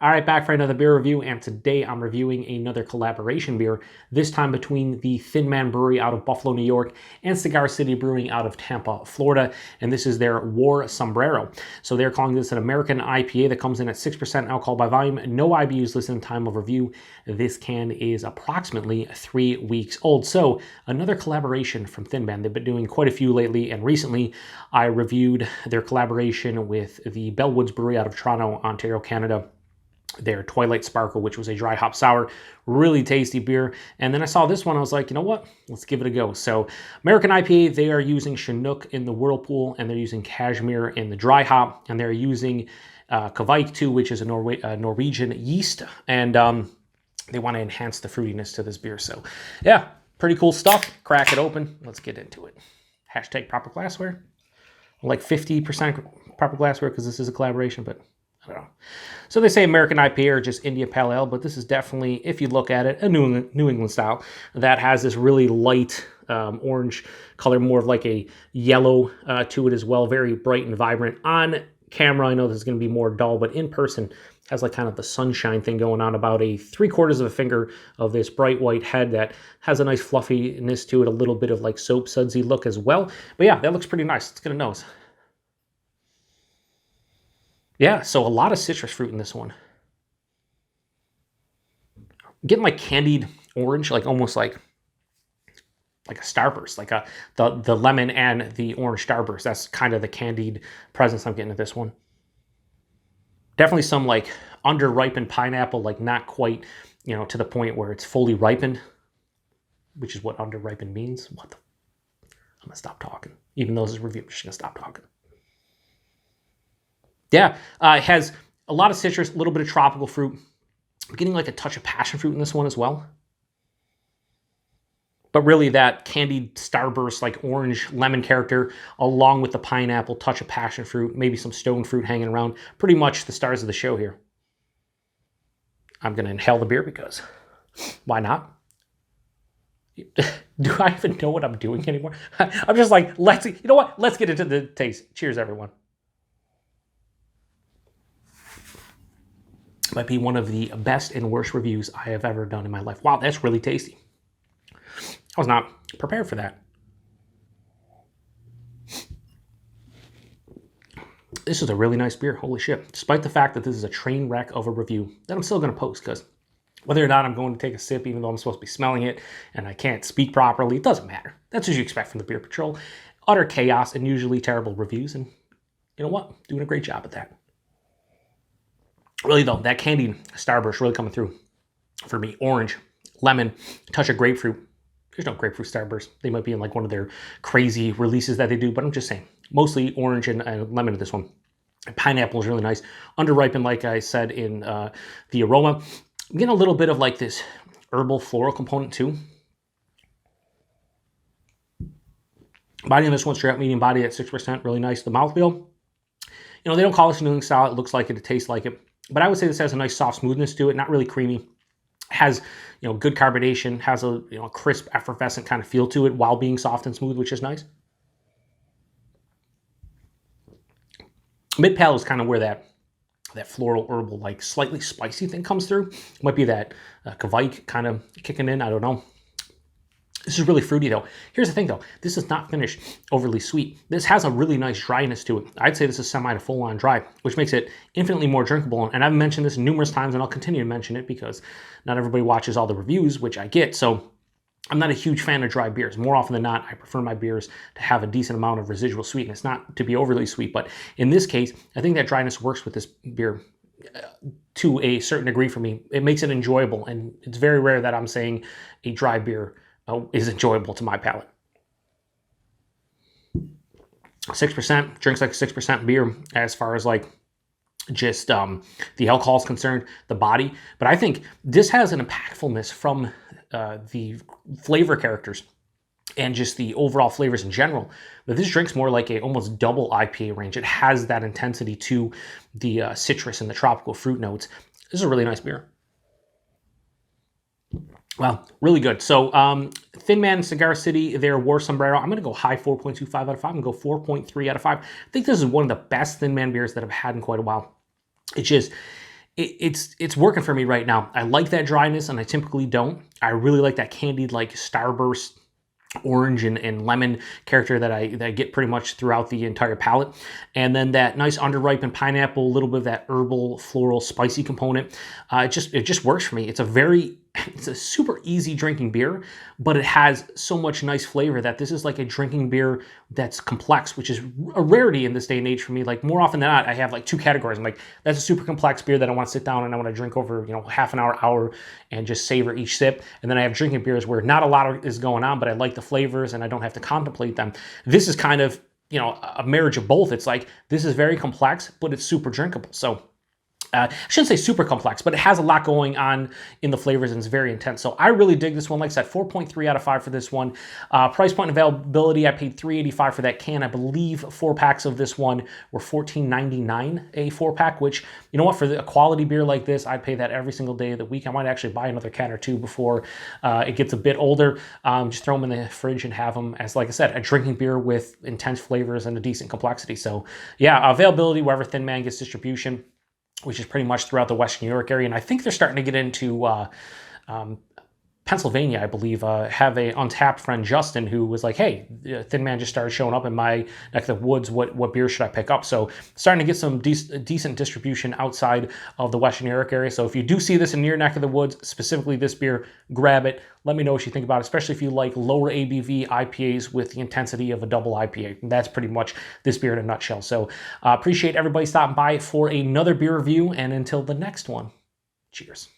All right, back for another beer review, and today I'm reviewing another collaboration beer, this time between the Thin Man Brewery out of Buffalo, New York, and Cigar City Brewing out of Tampa, Florida, and this is their War Sombrero. So they're calling this an American IPA that comes in at 6% alcohol by volume, no IBUs listed in time of review. This can is approximately 3 weeks old. So another collaboration from Thin Man. They've been doing quite a few lately, and recently I reviewed their collaboration with the Bellwoods Brewery out of Toronto, Ontario, Canada. Their Twilight Sparkle, which was a dry hop sour, really tasty beer. And then I saw this one, I was like, you know what, let's give it a go. So American IPA, they are using Chinook in the whirlpool, and they're using Cashmere in the dry hop, and they're using Kveik too, which is a Norwegian yeast, and they want to enhance the fruitiness to this beer. So yeah, pretty cool stuff. Crack it open, let's get into it. Hashtag proper glassware. Like 50% proper glassware because this is a collaboration, but I don't know. So they say American IPA or just India Pale Ale, but this is definitely, if you look at it, a New England style that has this really light orange color, more of like a yellow to it as well. Very bright and vibrant. On camera, I know this is going to be more dull, but in person has like kind of the sunshine thing going on, about a 3/4 of a finger of this bright white head that has a nice fluffiness to it, a little bit of like soap sudsy look as well. But yeah, that looks pretty nice. Let's get a nose. Yeah, so a lot of citrus fruit in this one. Getting like candied orange, like almost like a starburst, like the lemon and the orange starburst. That's kind of the candied presence I'm getting at this one. Definitely some like under-ripened pineapple, like not quite, you know, to the point where it's fully ripened, which is what under-ripened means. I'm gonna stop talking. Even though this is a review, I'm just gonna stop talking. Yeah, it has a lot of citrus, a little bit of tropical fruit. I'm getting like a touch of passion fruit in this one as well. But really that candied starburst, like orange lemon character, along with the pineapple, touch of passion fruit, maybe some stone fruit hanging around. Pretty much the stars of the show here. I'm going to inhale the beer because why not? Do I even know what I'm doing anymore? I'm just like, you know what? Let's get into the taste. Cheers, everyone. Might be one of the best and worst reviews I have ever done in my life. Wow, that's really tasty. I was not prepared for that. This is a really nice beer, holy shit. Despite the fact that this is a train wreck of a review that I'm still going to post, because whether or not I'm going to take a sip, even though I'm supposed to be smelling it and I can't speak properly, it doesn't matter. That's what you expect from the Beer Patrol. Utter chaos and usually terrible reviews, and you know what? Doing a great job at that. Really though, that candied starburst really coming through for me. Orange, lemon, touch of grapefruit. There's no grapefruit starburst. They might be in like one of their crazy releases that they do, but I'm just saying, mostly orange and lemon in this one. Pineapple is really nice. Underripened, like I said, in the aroma. I'm getting a little bit of like this herbal floral component too. Body on this one, straight up medium body at 6%, really nice. The mouthfeel, you know, they don't call this a New England style. It looks like it, it tastes like it. But I would say this has a nice soft smoothness to it, not really creamy. Has, you know, good carbonation, has a, you know, crisp, effervescent kind of feel to it while being soft and smooth, which is nice. Mid palate is kind of where that floral, herbal, like slightly spicy thing comes through. Might be that Kveik kind of kicking in, I don't know. This is really fruity though. Here's the thing though, this is not finished overly sweet. This has a really nice dryness to it. I'd say this is semi to full on dry, which makes it infinitely more drinkable. And I've mentioned this numerous times and I'll continue to mention it because not everybody watches all the reviews, which I get. So I'm not a huge fan of dry beers. More often than not, I prefer my beers to have a decent amount of residual sweetness, not to be overly sweet. But in this case, I think that dryness works with this beer to a certain degree for me. It makes it enjoyable. And it's very rare that I'm saying a dry beer is enjoyable to my palate. 6%, drinks like a 6% beer as far as like just the alcohol is concerned, the body. But I think this has an impactfulness from the flavor characters and just the overall flavors in general. But this drink's more like a almost double IPA range. It has that intensity to the citrus and the tropical fruit notes. This is a really nice beer. Wow, really good. So Thin Man, Cigar City, their War Sombrero. I'm going to go high 4.25 out of 5. I'm going to go 4.3 out of 5. I think this is one of the best Thin Man beers that I've had in quite a while. It's just, it's working for me right now. I like that dryness, and I typically don't. I really like that candied, like starburst orange and lemon character that I get pretty much throughout the entire palate. And then that nice underripened pineapple, a little bit of that herbal, floral, spicy component. It just works for me. It's a super easy drinking beer, but it has so much nice flavor that this is like a drinking beer that's complex, which is a rarity in this day and age for me. Like more often than not, I have like two categories. I'm like, that's a super complex beer that I want to sit down and I want to drink over, half an hour, and just savor each sip. And then I have drinking beers where not a lot is going on, but I like the flavors and I don't have to contemplate them. This is kind of, a marriage of both. It's like, this is very complex, but it's super drinkable. So I shouldn't say super complex, but it has a lot going on in the flavors and it's very intense. So I really dig this one. Like I said, 4.3 out of 5 for this one. Price point and availability, I paid $3.85 for that can. I believe 4 packs of this one were $14.99 a 4-pack, which, you know what, for a quality beer like this, I'd pay that every single day of the week. I might actually buy another can or two before it gets a bit older. Just throw them in the fridge and have them as, like I said, a drinking beer with intense flavors and a decent complexity. So yeah, availability wherever Thin Man gets distribution, which is pretty much throughout the Western New York area. And I think they're starting to get into Pennsylvania, I believe. Have a Untapped friend, Justin, who was like, hey, Thin Man just started showing up in my neck of the woods. What beer should I pick up? So starting to get some decent distribution outside of the Western New York area. So if you do see this in your neck of the woods, specifically this beer, grab it. Let me know what you think about it, especially if you like lower ABV IPAs with the intensity of a double IPA. And that's pretty much this beer in a nutshell. So appreciate everybody stopping by for another beer review. And until the next one, cheers.